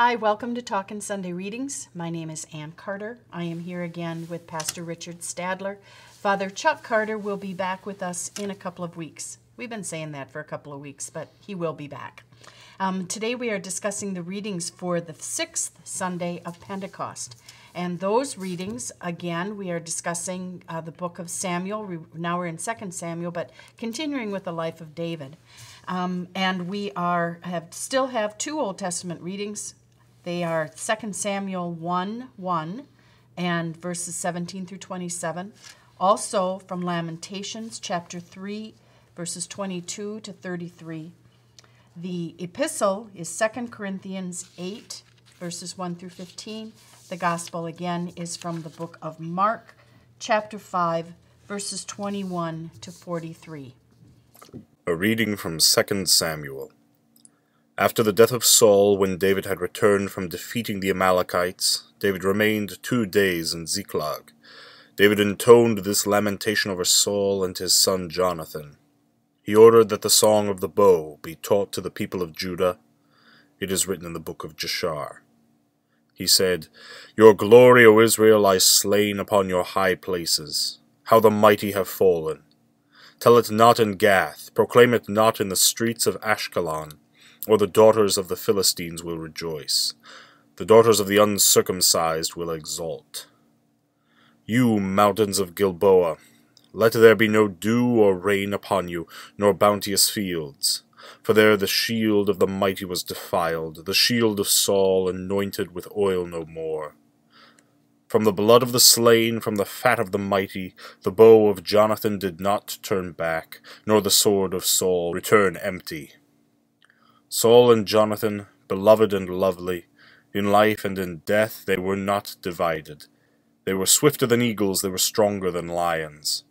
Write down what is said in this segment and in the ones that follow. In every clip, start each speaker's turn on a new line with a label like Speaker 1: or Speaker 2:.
Speaker 1: Hi, welcome to Talkin' Sunday Readings. My name is Ann Carter. I am here again with Pastor Richard Stadler. Father Chuck Carter will be back with us in a couple of weeks. We've been saying that for a couple of weeks, but he will be back. Today we are discussing the readings for the 6th Sunday of Pentecost. And those readings, again, we are discussing the book of Samuel. Now we're in 2 Samuel, but continuing with the life of David. And we still have two Old Testament readings. They are 2 Samuel 1:1 and verses 17 through 27. Also from Lamentations chapter 3, verses 22 to 33. The epistle is 2 Corinthians 8, verses 1 through 15. The gospel, again, is from the book of Mark, chapter 5, verses 21 to 43.
Speaker 2: A reading from 2 Samuel. After the death of Saul, when David had returned from defeating the Amalekites, David remained 2 days in Ziklag. David intoned this lamentation over Saul and his son Jonathan. He ordered that the song of the bow be taught to the people of Judah. It is written in the book of Jashar. He said, Your glory, O Israel, lies slain upon your high places. How the mighty have fallen. Tell it not in Gath, proclaim it not in the streets of Ashkelon, or the daughters of the Philistines will rejoice. The daughters of the uncircumcised will exult. You, mountains of Gilboa, let there be no dew or rain upon you, nor bounteous fields. For there the shield of the mighty was defiled, the shield of Saul anointed with oil no more. From the blood of the slain, from the fat of the mighty, the bow of Jonathan did not turn back, nor the sword of Saul return empty. Saul and Jonathan, beloved and lovely, in life and in death they were not divided. They were swifter than eagles, they were stronger than lions.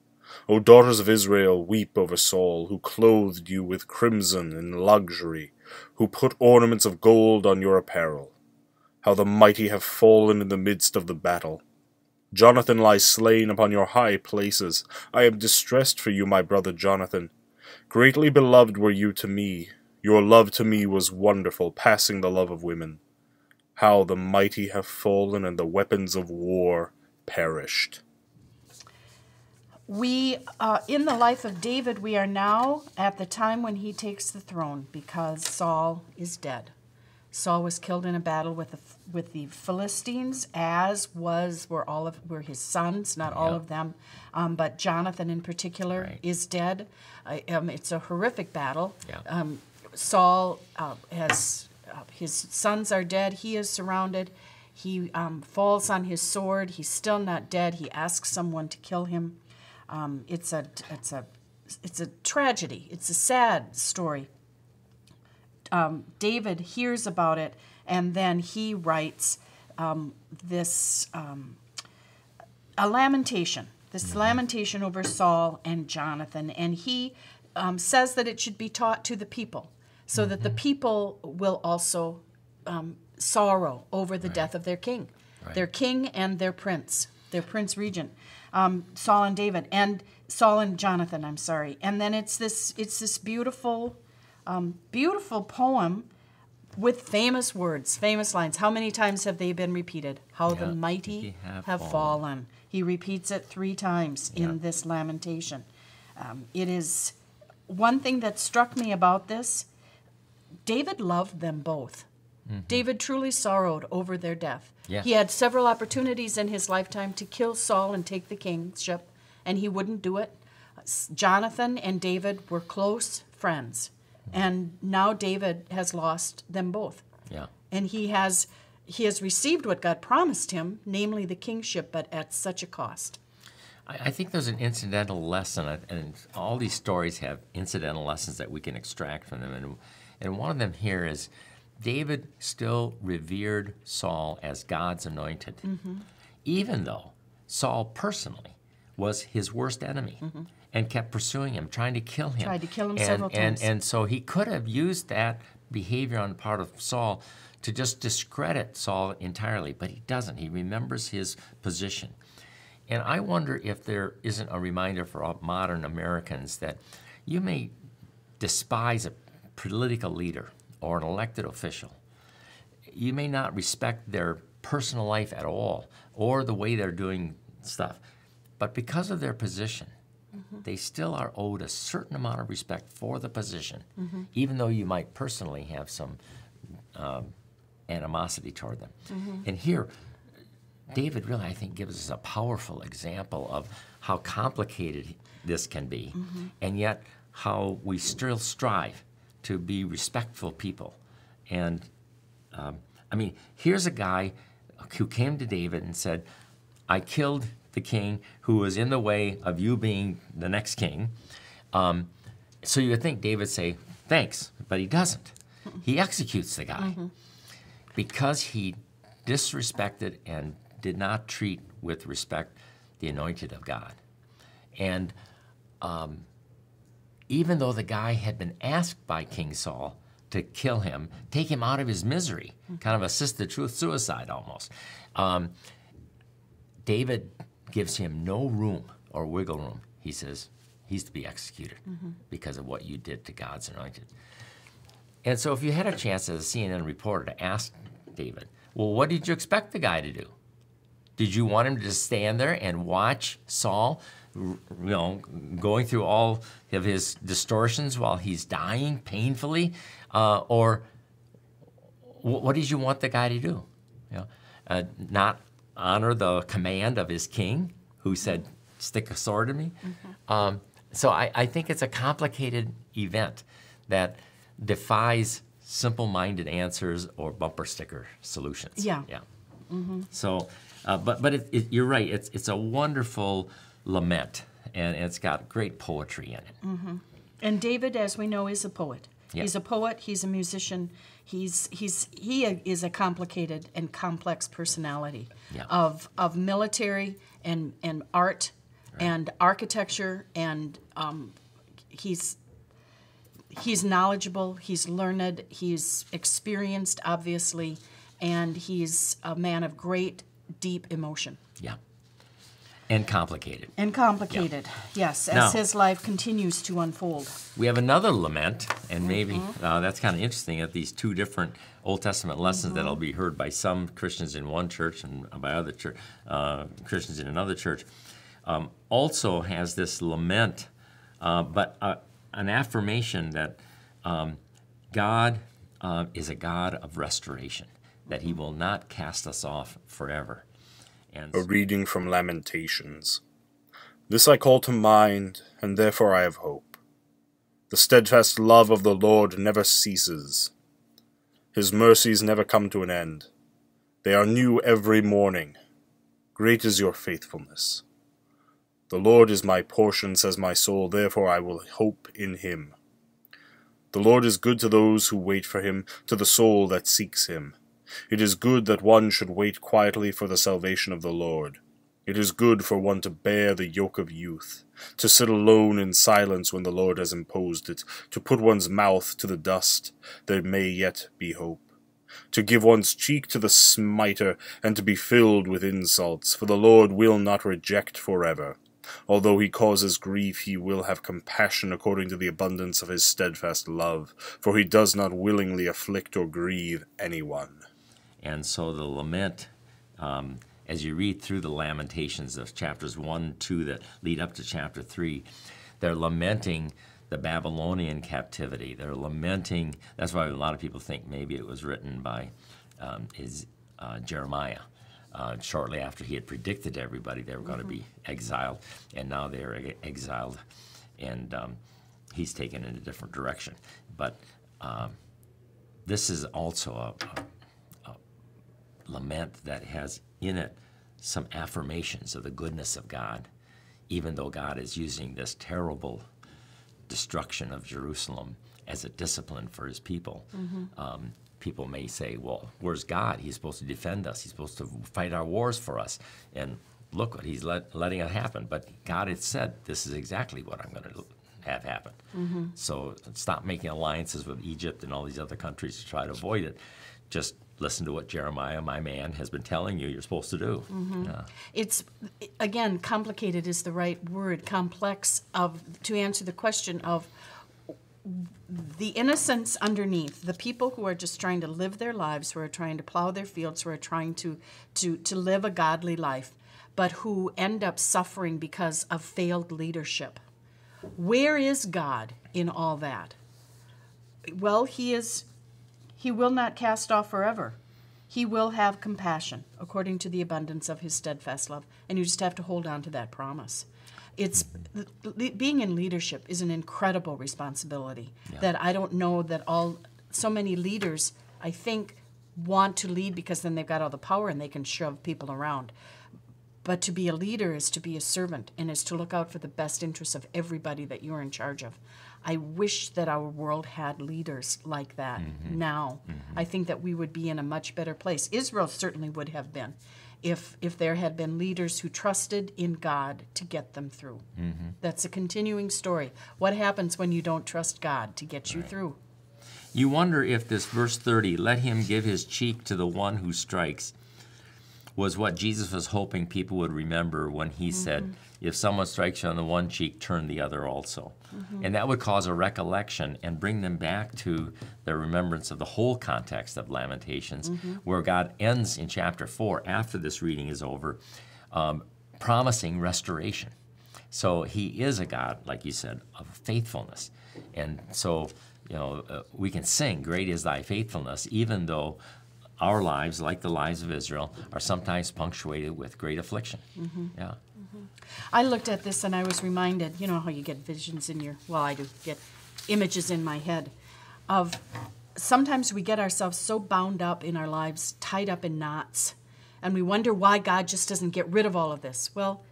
Speaker 2: O daughters of Israel, weep over Saul, who clothed you with crimson and luxury, who put ornaments of gold on your apparel. How the mighty have fallen in the midst of the battle. Jonathan lies slain upon your high places. I am distressed for you, my brother Jonathan. Greatly beloved were you to me. Your love to me was wonderful, passing the love of women. How the mighty have fallen and the weapons of war perished.
Speaker 1: In the life of David, we are now at the time when he takes the throne because Saul is dead. Saul was killed in a battle with the Philistines, as were his sons, not all of them, but Jonathan in particular is dead. It's a horrific battle.
Speaker 3: Yeah.
Speaker 1: Saul his sons are dead. He is surrounded. He falls on his sword. He's still not dead. He asks someone to kill him. It's a tragedy. It's a sad story. David hears about it, and then he writes a lamentation. This lamentation over Saul and Jonathan, and he says that it should be taught to the people, so that the people will also sorrow over the death of their king, and their prince regent, Saul and Jonathan. I'm sorry, and then it's this beautiful poem with famous words, famous lines. How many times have they been repeated? How the mighty have fallen. He repeats it 3 times in this lamentation. It is one thing that struck me about this. David loved them both. Mm-hmm. David truly sorrowed over their death. Yes. He had several opportunities in his lifetime to kill Saul and take the kingship, and he wouldn't do it. Jonathan and David were close friends, and now David has lost them both.
Speaker 3: Yeah.
Speaker 1: And he has received what God promised him, namely the kingship, but at such a cost.
Speaker 3: I think there's an incidental lesson, and all these stories have incidental lessons that we can extract from them. And one of them here is David still revered Saul as God's anointed, even though Saul personally was his worst enemy and kept pursuing him, trying to kill him.
Speaker 1: Tried to kill him several times.
Speaker 3: And so he could have used that behavior on the part of Saul to just discredit Saul entirely, but he doesn't. He remembers his position. And I wonder if there isn't a reminder for all modern Americans that you may despise a political leader or an elected official. you may not respect their personal life at all or the way they're doing stuff. But because of their position, they still are owed a certain amount of respect for the position, even though you might personally have some animosity toward them. And here, David really, I think, gives us a powerful example of how complicated this can be, and yet how we still strive to be respectful people. And I mean, here's a guy who came to David and said, I killed the king who was in the way of you being the next king. So you would think David would say, thanks, but he doesn't. He executes the guy because he disrespected and did not treat with respect the anointed of God. And even though the guy had been asked by King Saul to kill him, take him out of his misery, kind of assisted suicide almost, David gives him no room or wiggle room. He says, he's to be executed because of what you did to God's anointed. And so if you had a chance as a CNN reporter to ask David, well, what did you expect the guy to do? Did you want him to just stand there and watch Saul, going through all of his distortions while he's dying painfully? Or what did you want the guy to do? Not honor the command of his king, who said, stick a sword in me? So I think it's a complicated event that defies simple-minded answers or bumper sticker solutions.
Speaker 1: Yeah.
Speaker 3: So, but you're right. It's a wonderful lament, and it's got great poetry in it.
Speaker 1: And David, as we know, is a poet.
Speaker 3: Yeah.
Speaker 1: He's a poet. He's a musician. He is a complicated and complex personality of military and art and architecture, and he's knowledgeable. He's learned. He's experienced, obviously, and he's a man of great, deep emotion.
Speaker 3: Yeah. And complicated.
Speaker 1: And complicated, yes, as
Speaker 3: Now,
Speaker 1: his life continues to unfold.
Speaker 3: We have another lament, and maybe that's kind of interesting that these two different Old Testament lessons that'll be heard by some Christians in one church and by other Christians in another church also has this lament, but an affirmation that God is a God of restoration, that he will not cast us off forever. And
Speaker 2: A reading from Lamentations. This I call to mind, and therefore I have hope. The steadfast love of the Lord never ceases. His mercies never come to an end. They are new every morning. Great is your faithfulness. The Lord is my portion, says my soul, therefore I will hope in him. The Lord is good to those who wait for him, to the soul that seeks him. It is good that one should wait quietly for the salvation of the Lord. It is good for one to bear the yoke of youth, to sit alone in silence when the Lord has imposed it, to put one's mouth to the dust, there may yet be hope. To give one's cheek to the smiter, and to be filled with insults, for the Lord will not reject forever. Although he causes grief, he will have compassion according to the abundance of his steadfast love, for he does not willingly afflict or grieve anyone.
Speaker 3: And so the lament, as you read through the Lamentations of chapters 1, 2 that lead up to chapter 3, they're lamenting the Babylonian captivity. They're lamenting, that's why a lot of people think maybe it was written by Jeremiah, shortly after he had predicted to everybody they were going to be exiled, and now they're exiled, and he's taken in a different direction. But this is also a lament that has in it some affirmations of the goodness of God, even though God is using this terrible destruction of Jerusalem as a discipline for his people. People may say, well, where's God? He's supposed to defend us. He's supposed to fight our wars for us. And look what he's letting it happen. But God had said, this is exactly what I'm going to have happen. So stop making alliances with Egypt and all these other countries to try to avoid it. Just listen to what Jeremiah, my man, has been telling you you're supposed to do.
Speaker 1: It's, again, complicated is the right word, complex, to answer the question of the innocents underneath, the people who are just trying to live their lives, who are trying to plow their fields, who are trying to live a godly life, but who end up suffering because of failed leadership. Where is God in all that? Well, he will not cast off forever. He will have compassion according to the abundance of his steadfast love. And you just have to hold on to that promise. Being in leadership is an incredible responsibility that I don't know that so many leaders, I think, want to lead because then they've got all the power and they can shove people around. But to be a leader is to be a servant and is to look out for the best interests of everybody that you're in charge of. I wish that our world had leaders like that now. I think that we would be in a much better place. Israel certainly would have been if there had been leaders who trusted in God to get them through. That's a continuing story. What happens when you don't trust God to get you through?
Speaker 3: You wonder if this verse 30, let him give his cheek to the one who strikes, was what Jesus was hoping people would remember when he said, if someone strikes you on the one cheek, turn the other also. And that would cause a recollection and bring them back to the remembrance of the whole context of Lamentations, where God ends in chapter 4, after this reading is over, promising restoration. So he is a God, like you said, of faithfulness. And so, we can sing, great is thy faithfulness, even though our lives, like the lives of Israel, are sometimes punctuated with great affliction. Yeah.
Speaker 1: I looked at this and I was reminded, you know how you get visions I do get images in my head of sometimes we get ourselves so bound up in our lives, tied up in knots, and we wonder why God just doesn't get rid of all of this. Well,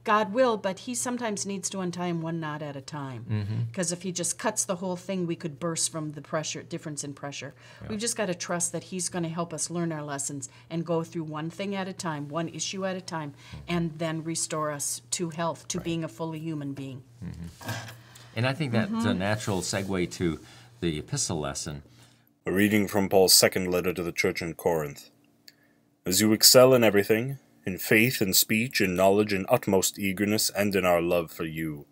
Speaker 1: God will, but he sometimes needs to untie him one knot at a time. Because if he just cuts the whole thing, we could burst from the difference in pressure. Yeah. We've just got to trust that he's going to help us learn our lessons and go through one thing at a time, one issue at a time, and then restore us to health, to being a fully human being.
Speaker 3: And I think that's a natural segue to the epistle lesson.
Speaker 2: A reading from Paul's second letter to the church in Corinth. As you excel in everything, in faith, in speech, in knowledge, in utmost eagerness, and in our love for you,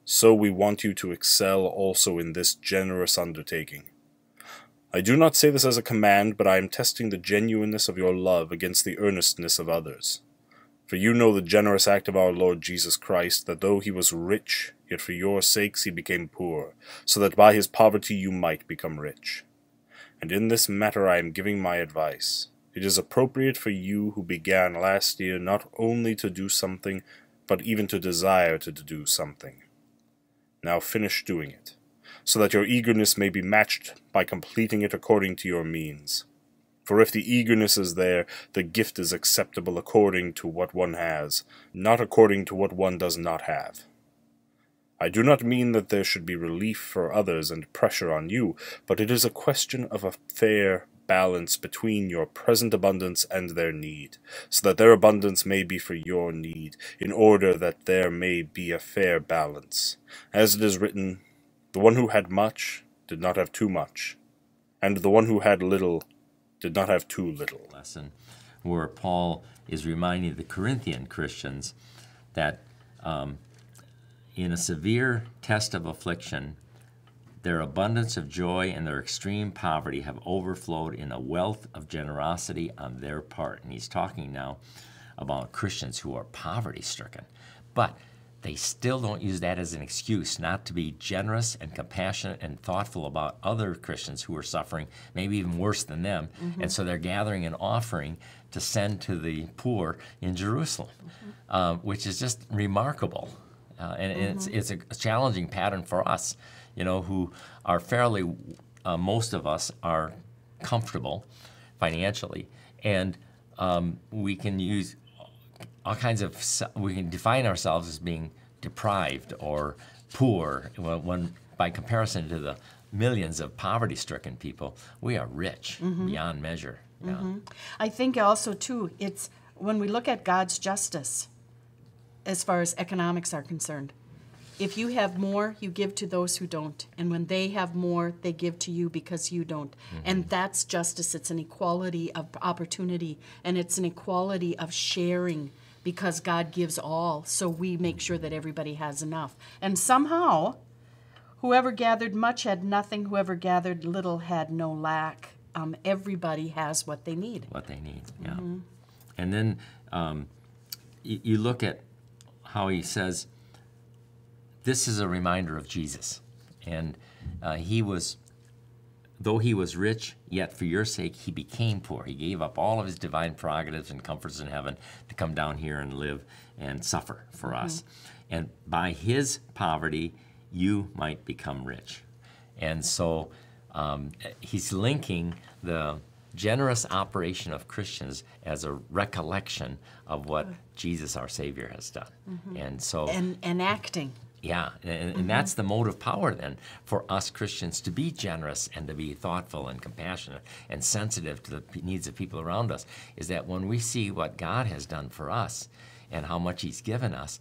Speaker 2: so we want you to excel also in this generous undertaking. I do not say this as a command, but I am testing the genuineness of your love against the earnestness of others. For you know the generous act of our Lord Jesus Christ, that though he was rich, yet for your sakes he became poor, so that by his poverty you might become rich. And in this matter I am giving my advice. It is appropriate for you who began last year not only to do something, but even to desire to do something. Now finish doing it, so that your eagerness may be matched by completing it according to your means. For if the eagerness is there, the gift is acceptable according to what one has, not according to what one does not have. I do not mean that there should be relief for others and pressure on you, but it is a question of a fair balance between your present abundance and their need, so that their abundance may be for your need, in order that there may be a fair balance. As it is written, the one who had much did not have too much, and the one who had little did not have too little.
Speaker 3: Lesson where Paul is reminding the Corinthian Christians that in a severe test of affliction, their abundance of joy and their extreme poverty have overflowed in a wealth of generosity on their part. And he's talking now about Christians who are poverty-stricken. But they still don't use that as an excuse not to be generous and compassionate and thoughtful about other Christians who are suffering, maybe even worse than them. And so they're gathering an offering to send to the poor in Jerusalem, which is just remarkable. And it's a challenging pattern for us, who are fairly, most of us are comfortable financially, and we can use all kinds of, we can define ourselves as being deprived or poor when by comparison to the millions of poverty-stricken people, we are rich beyond measure. Yeah.
Speaker 1: I think also, too, it's when we look at God's justice as far as economics are concerned. If you have more, you give to those who don't. And when they have more, they give to you because you don't. And that's justice. It's an equality of opportunity, and it's an equality of sharing because God gives all. So we make sure that everybody has enough. And somehow, Whoever gathered much had nothing. Whoever gathered little had no lack. Everybody has what they need.
Speaker 3: What they need, yeah. And then you look at how he says, this is a reminder of Jesus. And though he was rich, yet for your sake he became poor. He gave up all of his divine prerogatives and comforts in heaven to come down here and live and suffer for us. And by his poverty, you might become rich. And so he's linking the generous operation of Christians as a recollection of what Jesus, our Savior, has done. And so...
Speaker 1: And acting.
Speaker 3: Yeah, and that's the motive power then for us Christians to be generous and to be thoughtful and compassionate and sensitive to the needs of people around us, is that when we see what God has done for us and how much he's given us,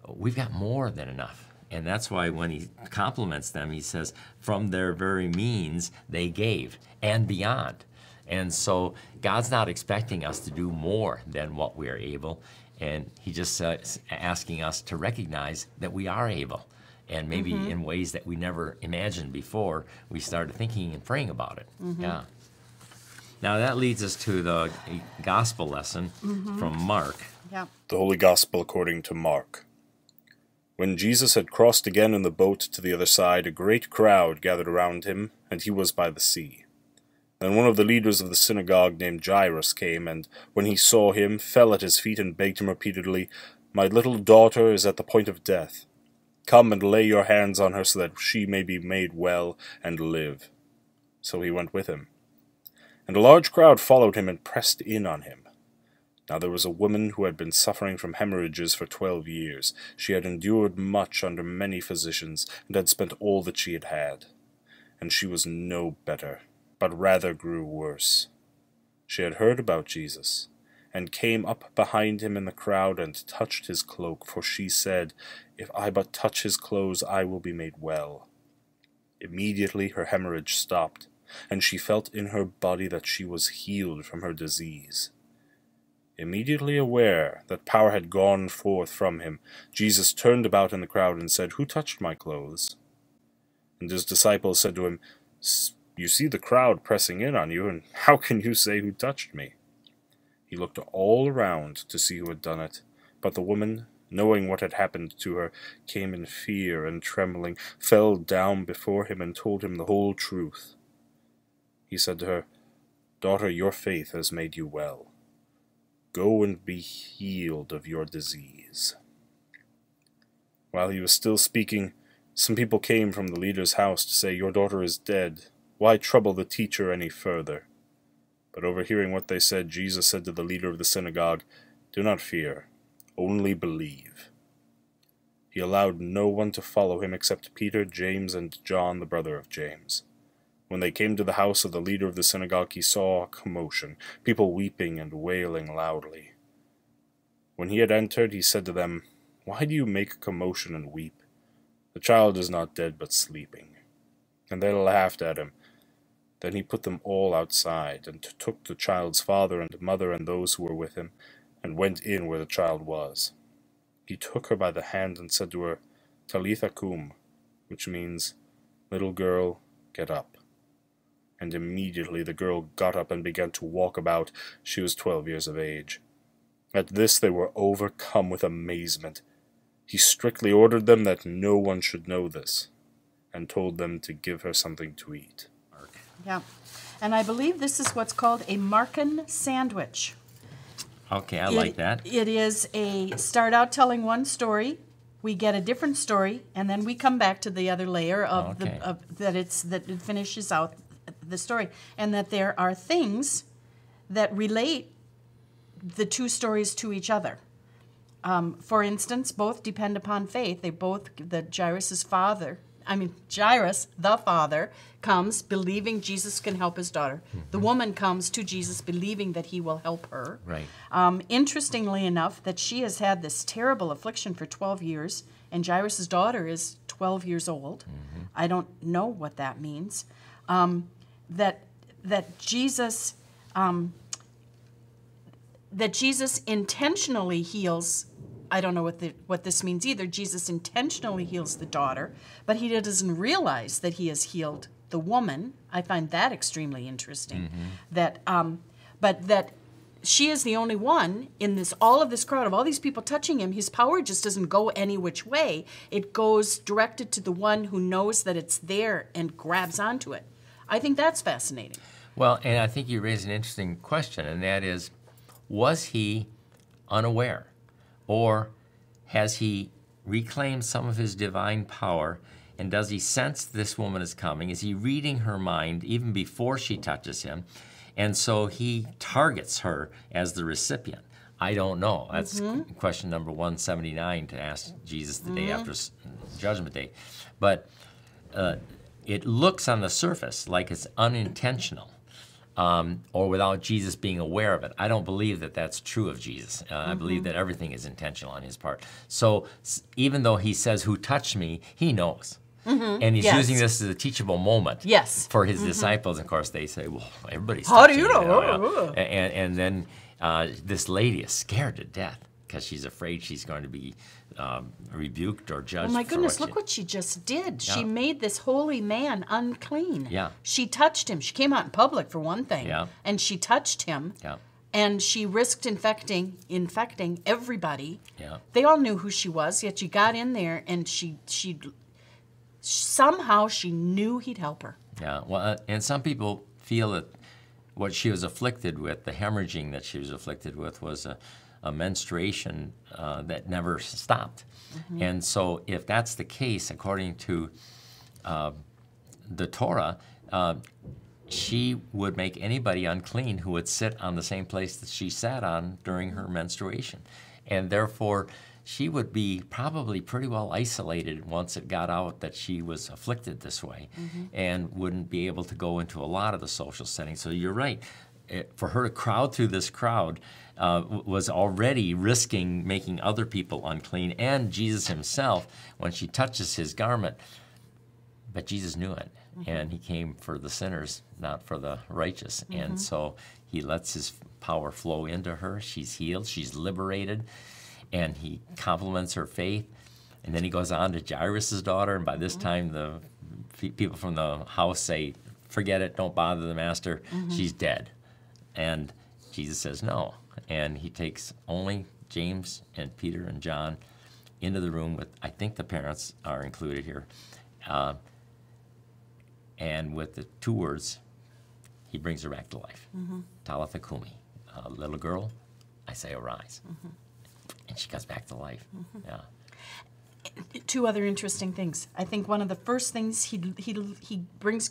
Speaker 3: we've got more than enough. And that's why when he compliments them, he says, from their very means they gave and beyond. And so God's not expecting us to do more than what we're able. And he just asking us to recognize that we are able. And maybe in ways that we never imagined before, we started thinking and praying about it. Yeah. Now that leads us to the gospel lesson from Mark.
Speaker 1: Yeah.
Speaker 2: The Holy Gospel according to Mark. When Jesus had crossed again in the boat to the other side, a great crowd gathered around him, and he was by the sea. Then one of the leaders of the synagogue named Jairus came, and when he saw him, fell at his feet and begged him repeatedly, "My little daughter is at the point of death. Come and lay your hands on her so that she may be made well and live." So he went with him. And a large crowd followed him and pressed in on him. Now there was a woman who had been suffering from hemorrhages for 12 years. She had endured much under many physicians, and had spent all that she had had. And she was no better, but rather grew worse. She had heard about Jesus, and came up behind him in the crowd and touched his cloak, for she said, "If I but touch his clothes, I will be made well." Immediately her hemorrhage stopped, and she felt in her body that she was healed from her disease. Immediately aware that power had gone forth from him, Jesus turned about in the crowd and said, "Who touched my clothes?" And his disciples said to him, "You see the crowd pressing in on you, and how can you say who touched me?" He looked all around to see who had done it, but the woman, knowing what had happened to her, came in fear and trembling, fell down before him, and told him the whole truth. He said to her, "Daughter, your faith has made you well. Go and be healed of your disease." While he was still speaking, some people came from the leader's house to say, "Your daughter is dead. Why trouble the teacher any further?" But overhearing what they said, Jesus said to the leader of the synagogue, "Do not fear, only believe." He allowed no one to follow him except Peter, James, and John, the brother of James. When they came to the house of the leader of the synagogue, he saw a commotion, people weeping and wailing loudly. When he had entered, he said to them, "Why do you make a commotion and weep? The child is not dead, but sleeping." And they laughed at him. Then he put them all outside, and took the child's father and mother and those who were with him, and went in where the child was. He took her by the hand and said to her, "Talitha cum," which means, "Little girl, get up." And immediately the girl got up and began to walk about. She was 12 years of age. At this they were overcome with amazement. He strictly ordered them that no one should know this, and told them to give her something to eat.
Speaker 1: Yeah. And I believe this is what's called a Markan sandwich.
Speaker 3: Okay, I like that.
Speaker 1: It is start out telling one story, we get a different story, and then we come back to the other layer of that it finishes out the story, and that there are things that relate the two stories to each other. For instance, both depend upon faith. Jairus, the father, comes believing Jesus can help his daughter. The woman comes to Jesus believing that he will help her.
Speaker 3: Right.
Speaker 1: Interestingly enough, that she has had this terrible affliction for 12 years, and Jairus' daughter is 12 years old. I don't know what that means. That Jesus intentionally heals I don't know what this means either. Jesus intentionally heals the daughter, but he doesn't realize that he has healed the woman. I find that extremely interesting. That, but that she is the only one in all of this crowd of all these people touching him. His power just doesn't go any which way. It goes directed to the one who knows that it's there and grabs onto it. I think that's fascinating.
Speaker 3: Well, and I think you raise an interesting question, and that is, was he unaware? Or has he reclaimed some of his divine power, and does he sense this woman is coming? Is he reading her mind even before she touches him? And so he targets her as the recipient. I don't know. That's question number 179 to ask Jesus the day after Judgment Day. But it looks on the surface like it's unintentional, or without Jesus being aware of it. I don't believe that that's true of Jesus. I believe that everything is intentional on his part. So even though he says, "Who touched me?" he knows. And he's using this as a teachable moment for his disciples. Of course, they say, "Well, everybody's
Speaker 1: How do
Speaker 3: touching
Speaker 1: you know?"
Speaker 3: And then this lady is scared to death because she's afraid she's going to be rebuked or judged.
Speaker 1: Oh my goodness, look what she just did. She made this holy man unclean.
Speaker 3: Yeah.
Speaker 1: She touched him. She came out in public for one thing.
Speaker 3: Yeah.
Speaker 1: And she touched him.
Speaker 3: Yeah.
Speaker 1: And she risked infecting everybody.
Speaker 3: Yeah.
Speaker 1: They all knew who she was, yet she got in there and she somehow she knew he'd help her.
Speaker 3: Yeah, well, and some people feel that what she was afflicted with, the hemorrhaging that she was afflicted with, was a menstruation that never stopped. And so if that's the case, according to the Torah, she would make anybody unclean who would sit on the same place that she sat on during her menstruation. And therefore, she would be probably pretty well isolated once it got out that she was afflicted this way, and wouldn't be able to go into a lot of the social settings. So you're right. For her to crowd through this crowd was already risking making other people unclean, and Jesus himself, when she touches his garment. But Jesus knew it, and he came for the sinners, not for the righteous. And so he lets his power flow into her. She's healed. She's liberated. And he compliments her faith. And then he goes on to Jairus' daughter. And by this time, the people from the house say, "Forget it. Don't bother the master. She's dead." And Jesus says no. And he takes only James and Peter and John into the room with, I think the parents are included here. And with the 2 words, he brings her back to life. Talitha Kumi. Little girl, I say arise. And she comes back to life. Yeah.
Speaker 1: 2 other interesting things. I think one of the first things he brings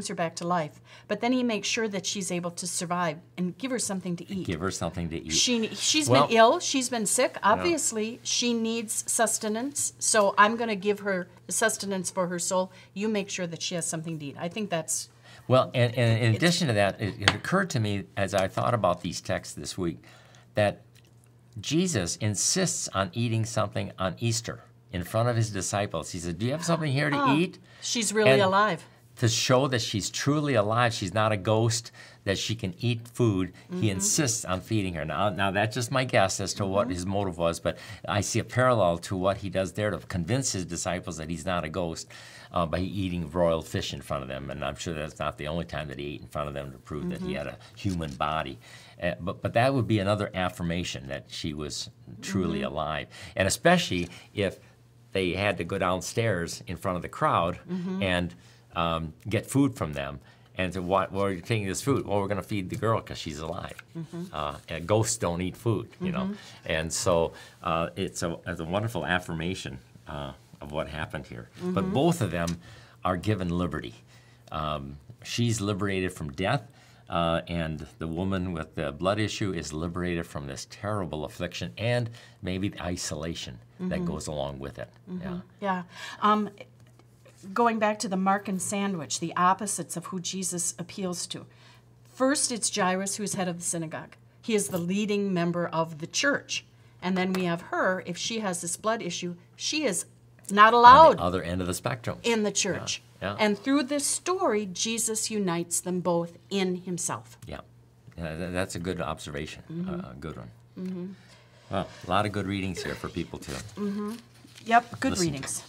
Speaker 1: her back to life, but then he makes sure that she's able to survive and give her something to eat.
Speaker 3: Give her something to eat.
Speaker 1: She's been ill. She's been sick. Obviously, she needs sustenance. So I'm going to give her the sustenance for her soul. You make sure that she has something to eat. I think that's...
Speaker 3: Well, and in addition to that, it occurred to me as I thought about these texts this week that Jesus insists on eating something on Easter in front of his disciples. He said, "Do you have something here to eat?"
Speaker 1: She's really alive.
Speaker 3: To show that she's truly alive, she's not a ghost, that she can eat food, he insists on feeding her. Now that's just my guess as to what his motive was, but I see a parallel to what he does there to convince his disciples that he's not a ghost by eating broiled fish in front of them. And I'm sure that's not the only time that he ate in front of them to prove that he had a human body. But that would be another affirmation that she was truly alive. And especially if they had to go downstairs in front of the crowd and get food from them. And so, why are you taking this food? Well, we're going to feed the girl because she's alive. And ghosts don't eat food, you know. And so it's a wonderful affirmation of what happened here. But both of them are given liberty. She's liberated from death, and the woman with the blood issue is liberated from this terrible affliction and maybe the isolation that goes along with it.
Speaker 1: Yeah. Going back to the Mark and Sandwich, the opposites of who Jesus appeals to. First, it's Jairus, who's head of the synagogue. He is the leading member of the church. And then we have her, if she has this blood issue, she is not allowed
Speaker 3: On the other end of the spectrum.
Speaker 1: in the church.
Speaker 3: Yeah.
Speaker 1: And through this story, Jesus unites them both in himself.
Speaker 3: Yeah, that's a good observation, a good one. Well, a lot of good readings here for people to
Speaker 1: Yep, good
Speaker 3: listen.
Speaker 1: readings.